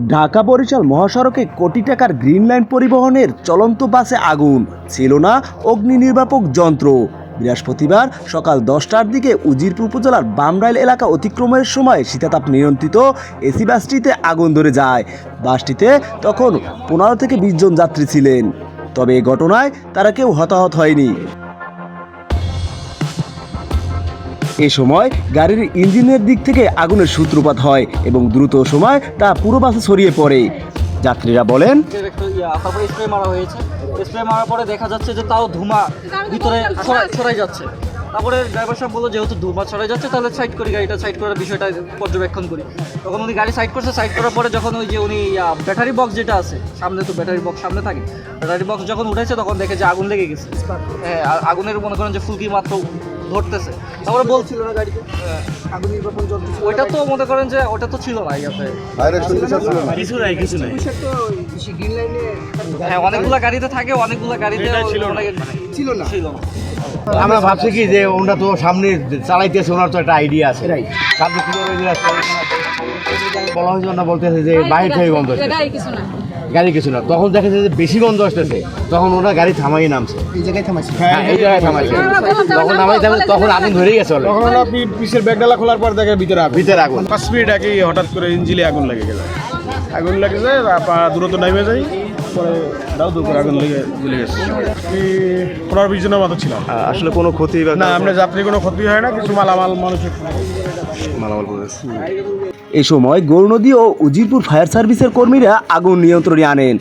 ঢাকা বরিশাল মহাসড়কে কোটি টাকার গ্রিন লাইন পরিবহনের চলন্ত বাসে আগুন, ছিল না অগ্নি নির্বাপক যন্ত্র। বৃহস্পতিবার সকাল 10টার দিকে উজিরপুর উপজেলার বামরাইল এলাকা অতিক্রমের সময় শীতাতাপ নিয়ন্ত্রিত এসি বাসটিতে আগুন ধরে যায়। বাসটিতে তখন 15 থেকে 20 জন যাত্রী ছিলেন, তবে এই ঘটনায় তারা কেউ হতাহত হয়নি। এ সময় গাড়ির ইঞ্জিনের দিক থেকে আগুনের সূত্রপাত হয় এবং দ্রুত সময় তা পুরো বাসে ছড়িয়ে পড়ে। যাত্রীরা বলেন, তারপরে স্প্রে মারা হয়েছে। স্প্রে মারার পরে দেখা যাচ্ছে যে তাও ধোঁয়া ভিতরে ছড়াই যাচ্ছে। তারপরে ড্রাইভার সাহেব বললো যেহেতু ধোঁয়া ছড়াই যাচ্ছে তাহলে সাইড করি, গাড়িটা সাইড করার বিষয়টা পর্যবেক্ষণ করি। তখন উনি গাড়ি সাইড করছে। সাইড করার পরে যখন ওই যে উনি ব্যাটারি বক্স যেটা আছে সামনে, তো ব্যাটারি বক্স সামনে থাকে, ব্যাটারি বক্স যখন উঠেছে তখন দেখে যে আগুন লেগে গেছে। হ্যাঁ, আগুনের মনে করেন যে ফুলকি মাত্র ধরতেছে। তারপরে বলছিল না গাড়িতে আগুন নির্বাপন যন্ত্র, ওইটা তো মনে করেন যে ওটা তো ছিল না, ইয়াতে কিছু নাই। হ্যাঁ, অনেকগুলা গাড়িতে থাকে, অনেকগুলা গাড়িতে ছিল না। আমরা ভাবছি কি যে ওনারা তো সামনে চালাইতেছে, ওনার তো একটা আইডিয়া আছে, সামনে বলা হয়েছে, ওনারা বলতেছে যে বাইরে থেকে গন্ধ আসতেছে, গাড়ি কিছু না। তখন দেখা যায় যে বেশি গন্ধ আসতেছে, তখন ওরা গাড়ি থামাই নামছে, এই জায়গায় থামাইছে। হ্যাঁ, এই জায়গায় থামাইছে। তখন নামাই তখন আগুন ধরেই গেছে। তখন ওরা পিসের ব্যাগডালা খোলার পর দেখে ভিতরে আগুন 5 মিনিট আগে হঠাৎ করে ইঞ্জিনে আগুন লেগে গেল। আগুন লেগে যায়, দ্রুত নেমে যাই, পরে দাও করে আগুন লেগে গেছে। 15-20 জনের মতো ছিল। আসলে কোনো ক্ষতি না, আমরা যাত্রী কোনো ক্ষতি হয় না, কিছু মালামাল মানুষের মালামাল পড়েছে। এ সময় গৌরনদী ও উজিরপুর ফায়ার সার্ভিসের কর্মীরা আগুন নিয়ন্ত্রণে আনেন।